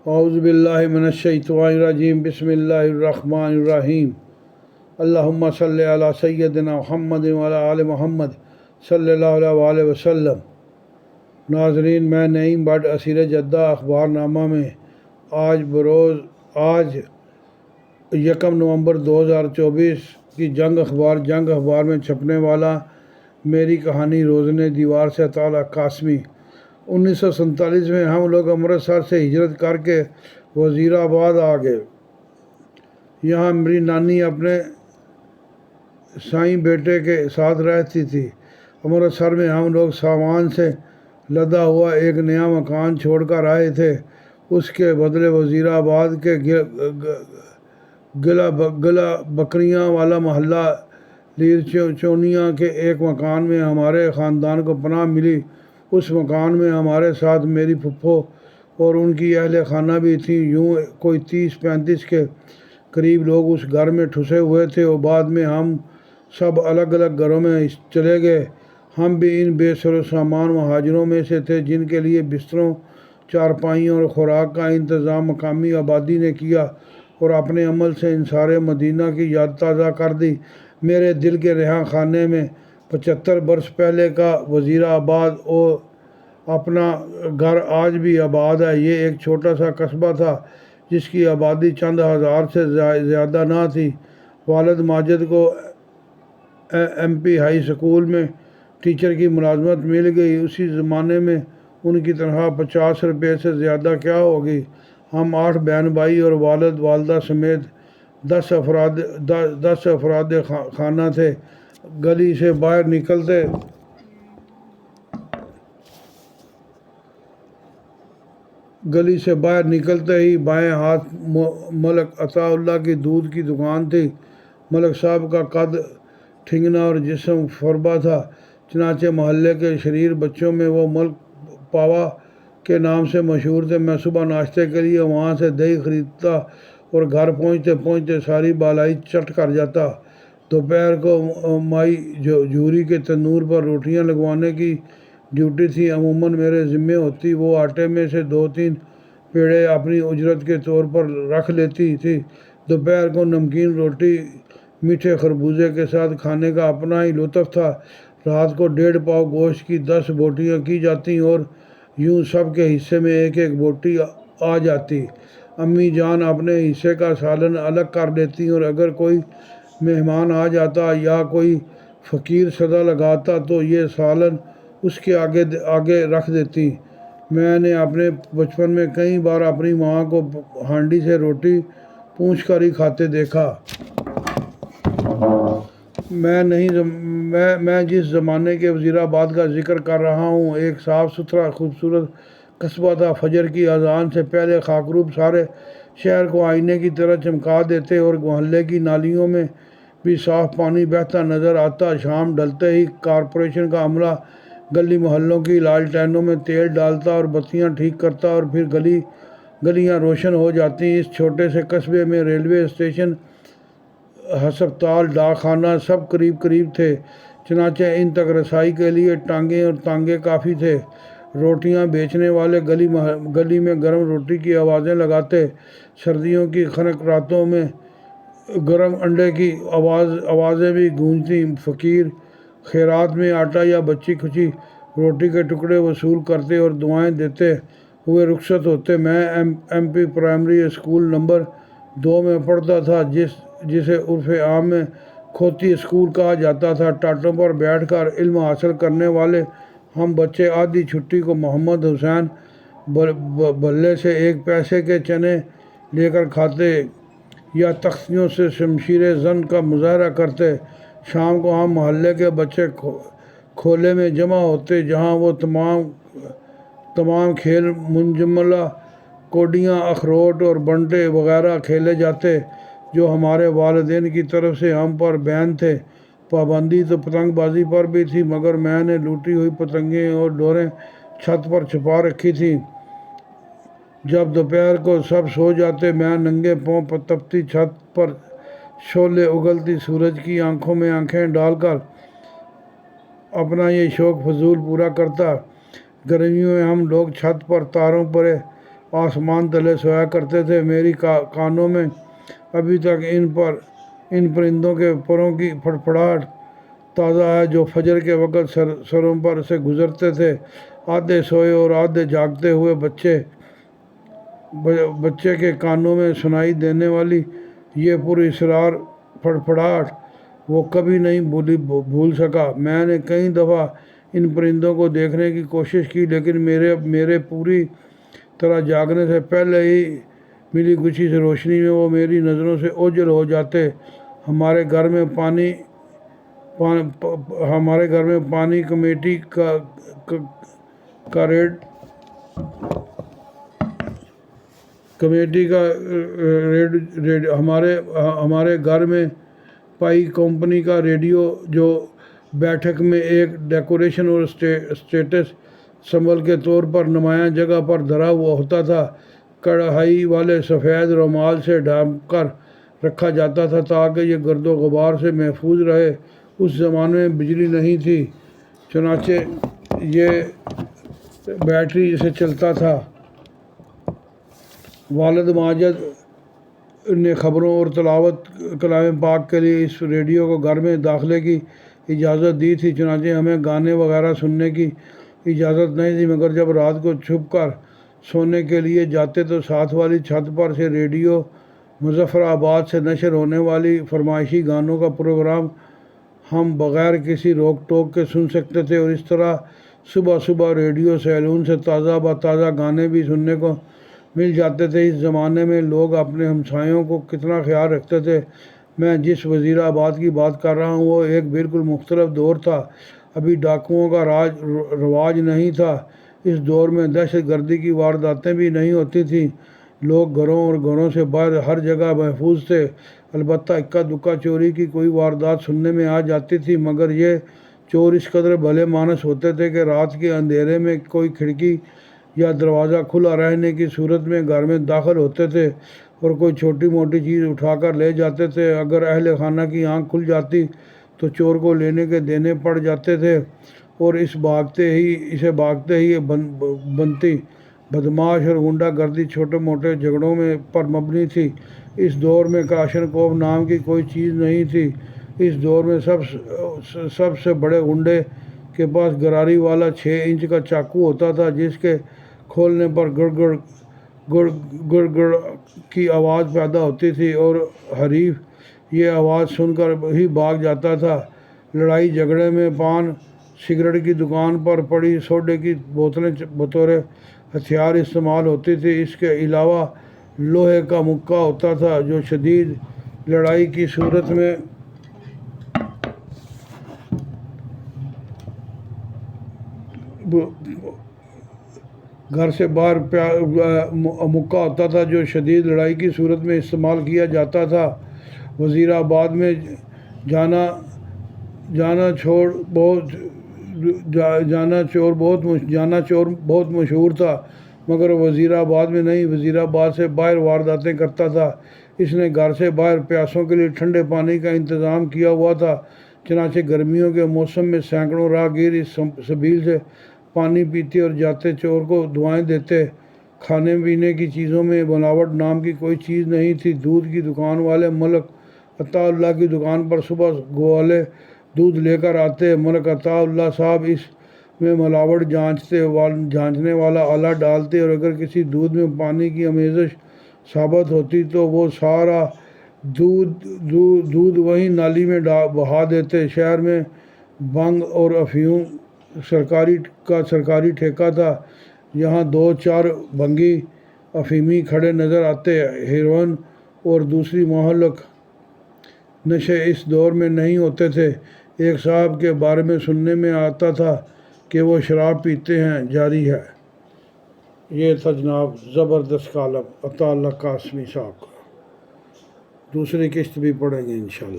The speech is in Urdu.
اعوذ باللہ من الشیطان الرجیم بسم اللہ الرحمن الرحیم اللہم صلی علی سیدنا محمد وعلی آل محمد صلی اللہ علیہ وآلہ وسلم۔ ناظرین، میں نعیم بٹ اسیر جدہ اخبار نامہ میں آج 1 نومبر 2024 کی جنگ اخبار میں چھپنے والا میری کہانی روزنے دیوار سے طالع قاسمی۔ 1947 میں ہم لوگ امرتسر سے ہجرت کر کے وزیر آباد آ گئے۔ یہاں میری نانی اپنے سائیں بیٹے کے ساتھ رہتی تھی۔ امرتسر میں ہم لوگ سامان سے لدا ہوا ایک نیا مکان چھوڑ کر آئے تھے۔ اس کے بدلے وزیر آباد کے گلا بکریاں والا محلہ لیر چونیا کے ایک مکان میں ہمارے خاندان کو پناہ ملی۔ اس مکان میں ہمارے ساتھ میری پھپھو اور ان کی اہل خانہ بھی تھیں۔ یوں کوئی 30-35 کے قریب لوگ اس گھر میں ٹھسے ہوئے تھے اور بعد میں ہم سب الگ الگ گھروں میں چلے گئے۔ ہم بھی ان بے سر و سامان مہاجروں میں سے تھے جن کے لیے بستروں، چارپائیوں اور خوراک کا انتظام مقامی آبادی نے کیا اور اپنے عمل سے انصار مدینہ کی یاد تازہ کر دی۔ میرے دل کے رہاں خانے میں 75 برس پہلے کا وزیر آباد اور اپنا گھر آج بھی آباد ہے۔ یہ ایک چھوٹا سا قصبہ تھا جس کی آبادی چند ہزار سے زیادہ نہ تھی۔ والد ماجد کو ایم پی ہائی اسکول میں ٹیچر کی ملازمت مل گئی۔ اسی زمانے میں ان کی تنخواہ 50 روپے سے زیادہ کیا ہوگی۔ ہم 8 بہن بھائی اور والد والدہ سمیت 10 افراد خانہ تھے۔ گلی سے باہر نکلتے ہی بائیں ہاتھ ملک عطا اللہ کی دودھ کی دکان تھی۔ ملک صاحب کا قد ٹھنگنا اور جسم فربا تھا، چنانچہ محلے کے شریر بچوں میں وہ ملک پاوا کے نام سے مشہور تھے۔ میں صبح ناشتے کے لیے وہاں سے دہی خریدتا اور گھر پہنچتے ساری بالائی چٹ کر جاتا۔ دوپہر کو مائی جھوری کے تندور پر روٹیاں لگوانے کی ڈیوٹی تھی عموماً میرے ذمے ہوتی۔ وہ آٹے میں سے 2-3 پیڑے اپنی اجرت کے طور پر رکھ لیتی تھی۔ دوپہر کو نمکین روٹی میٹھے خربوزے کے ساتھ کھانے کا اپنا ہی لطف تھا۔ رات کو 1.5 پاؤ گوشت کی 10 بوٹیاں کی جاتیں اور یوں سب کے حصے میں ایک بوٹی آ جاتی۔ امی جان اپنے حصے کا سالن الگ کر لیتی اور اگر کوئی مہمان آ جاتا یا کوئی فقیر صدا لگاتا تو یہ سالن اس کے آگے رکھ دیتی۔ میں نے اپنے بچپن میں کئی بار اپنی ماں کو ہانڈی سے روٹی پونچھ کر ہی کھاتے دیکھا۔ میں جس زمانے کے وزیر آباد کا ذکر کر رہا ہوں ایک صاف ستھرا خوبصورت قصبہ تھا۔ فجر کی اذان سے پہلے خاکروب سارے شہر کو آئینے کی طرح چمکا دیتے اور محلے کی نالیوں میں بھی صاف پانی بہتا نظر آتا۔ شام ڈھلتے ہی کارپوریشن کا عملہ گلی محلوں کی لالٹینوں میں تیل ڈالتا اور بتیاں ٹھیک کرتا اور پھر گلیاں روشن ہو جاتی۔ اس چھوٹے سے قصبے میں ریلوے اسٹیشن، ہسپتال، ڈاک خانہ سب قریب تھے، چنانچہ ان تک رسائی کے لیے ٹانگیں اور تانگے کافی تھے۔ روٹیاں بیچنے والے گلی میں گرم روٹی کی آوازیں لگاتے۔ سردیوں کی خنک راتوں میں گرم انڈے کی آوازیں بھی گونجتی۔ فقیر خیرات میں آٹا یا بچی کھچی روٹی کے ٹکڑے وصول کرتے اور دعائیں دیتے ہوئے رخصت ہوتے۔ میں M P primary school number 2 میں پڑھتا تھا جسے عرف عام میں کھوتی اسکول کہا جاتا تھا۔ ٹاٹوں پر بیٹھ کر علم حاصل کرنے والے ہم بچے آدھی چھٹی کو محمد حسین بھلے سے 1 پیسے کے چنے لے کر کھاتے یا تختیوں سے شمشیر زن کا مظاہرہ کرتے۔ شام کو ہم محلے کے بچے کھولے میں جمع ہوتے جہاں وہ تمام کھیل منجملہ، کوڈیاں، اخروٹ اور بنٹے وغیرہ کھیلے جاتے جو ہمارے والدین کی طرف سے ہم پر بین تھے۔ پابندی تو پتنگ بازی پر بھی تھی مگر میں نے لوٹی ہوئی پتنگیں اور ڈوریں چھت پر چھپا رکھی تھیں۔ جب دوپہر کو سب سو جاتے میں ننگے پاؤں تپتی چھت پر شعلے اگلتی سورج کی آنکھوں میں آنکھیں ڈال کر اپنا یہ شوق فضول پورا کرتا۔ گرمیوں میں ہم لوگ چھت پر تاروں پرے آسمان تلے سویا کرتے تھے۔ میری کانوں میں ابھی تک ان پرندوں کے پروں کی پھڑپھڑاہٹ تازہ ہے جو فجر کے وقت سروں پر سے گزرتے تھے۔ آدھے سوئے اور آدھے جاگتے ہوئے بچے کے کانوں میں سنائی دینے والی یہ پراسرار پھڑپھڑاہٹ وہ کبھی نہیں بھول سکا۔ میں نے کئی دفعہ ان پرندوں کو دیکھنے کی کوشش کی، لیکن میرے پوری طرح جاگنے سے پہلے ہی ملی گچھی سے روشنی میں وہ میری نظروں سے اوجھل ہو جاتے۔ ہمارے گھر میں پانی کمیٹی کا ریڈیو جو بیٹھک میں ایک ڈیکوریشن اور اسٹیٹس سمبل کے طور پر نمایاں جگہ پر دھرا ہوا ہوتا تھا، کڑھائی والے سفید رومال سے ڈھانپ کر رکھا جاتا تھا تاکہ یہ گرد و غبار سے محفوظ رہے۔ اس زمانے میں بجلی نہیں تھی، چنانچہ یہ بیٹری سے چلتا تھا۔ والد ماجد نے خبروں اور تلاوت کلام پاک کے لیے اس ریڈیو کو گھر میں داخلے کی اجازت دی تھی، چنانچہ ہمیں گانے وغیرہ سننے کی اجازت نہیں تھی، مگر جب رات کو چھپ کر سونے کے لیے جاتے تو ساتھ والی چھت پر سے ریڈیو مظفر آباد سے نشر ہونے والی فرمائشی گانوں کا پروگرام ہم بغیر کسی روک ٹوک کے سن سکتے تھے، اور اس طرح صبح ریڈیو سیلون سے تازہ گانے بھی سننے کو مل جاتے تھے۔ اس زمانے میں لوگ اپنے ہمسایوں کو کتنا خیال رکھتے تھے۔ میں جس وزیر آباد کی بات کر رہا ہوں وہ ایک بالکل مختلف دور تھا۔ ابھی ڈاکوؤں کا رواج نہیں تھا۔ اس دور میں دہشت گردی کی وارداتیں بھی نہیں ہوتی تھیں۔ لوگ گھروں سے باہر ہر جگہ محفوظ تھے۔ البتہ اکا دکا چوری کی کوئی واردات سننے میں آ جاتی تھی، مگر یہ چور اس قدر بھلے مانس ہوتے تھے کہ رات کے اندھیرے میں کوئی کھڑکی یا دروازہ کھلا رہنے کی صورت میں گھر میں داخل ہوتے تھے اور کوئی چھوٹی موٹی چیز اٹھا کر لے جاتے تھے۔ اگر اہل خانہ کی آنکھ کھل جاتی تو چور کو لینے کے دینے پڑ جاتے تھے، اور اسے بھاگتے ہی بنتی بدماش اور غنڈہ گردی چھوٹے موٹے جھگڑوں پر مبنی تھی۔ اس دور میں کلاشنکوف نام کی کوئی چیز نہیں تھی۔ اس دور میں سب سے بڑے غنڈے کے پاس گراری والا 6 انچ کا چاقو ہوتا تھا، جس کے کھولنے پر گڑ گڑ کی آواز پیدا ہوتی تھی اور حریف یہ آواز سن کر ہی بھاگ جاتا تھا۔ لڑائی جھگڑے میں پان سگریٹ کی دکان پر پڑی سوڈے کی بوتلیں بطور ہتھیار استعمال ہوتی تھی۔ اس کے علاوہ لوہے کا مکہ ہوتا تھا جو شدید لڑائی کی صورت میں استعمال کیا جاتا تھا۔ وزیر آباد میں جانا چور بہت مشہور تھا، مگر وزیر آباد میں نہیں، وزیر آباد سے باہر وارداتیں کرتا تھا۔ اس نے گھر سے باہر پیاسوں کے لیے ٹھنڈے پانی کا انتظام کیا ہوا تھا، چنانچہ گرمیوں کے موسم میں سینکڑوں راہگیر اس سبیل سے پانی پیتے اور جاتے چور کو دعائیں دیتے۔ کھانے پینے کی چیزوں میں ملاوٹ نام کی کوئی چیز نہیں تھی۔ دودھ کی دکان والے ملک عطا اللہ کی دکان پر صبح گوالے دودھ لے کر آتے۔ ملک عطا اللہ صاحب اس میں ملاوٹ جانچنے والا آلہ ڈالتے، اور اگر کسی دودھ میں پانی کی آمیزش ثابت ہوتی تو وہ سارا دودھ وہیں نالی میں بہا دیتے۔ شہر میں بھنگ اور افیون سرکاری ٹھیکہ تھا۔ یہاں 2-4 بھنگی افیمی کھڑے نظر آتے۔ ہیروئن اور دوسری مہلک نشے اس دور میں نہیں ہوتے تھے۔ ایک صاحب کے بارے میں سننے میں آتا تھا کہ وہ شراب پیتے ہیں۔ جاری ہے۔ یہ تھا جناب زبردست کالم عطا اللہ قاسمی صاحب کا۔ دوسری قسط بھی پڑھیں گے انشاءاللہ۔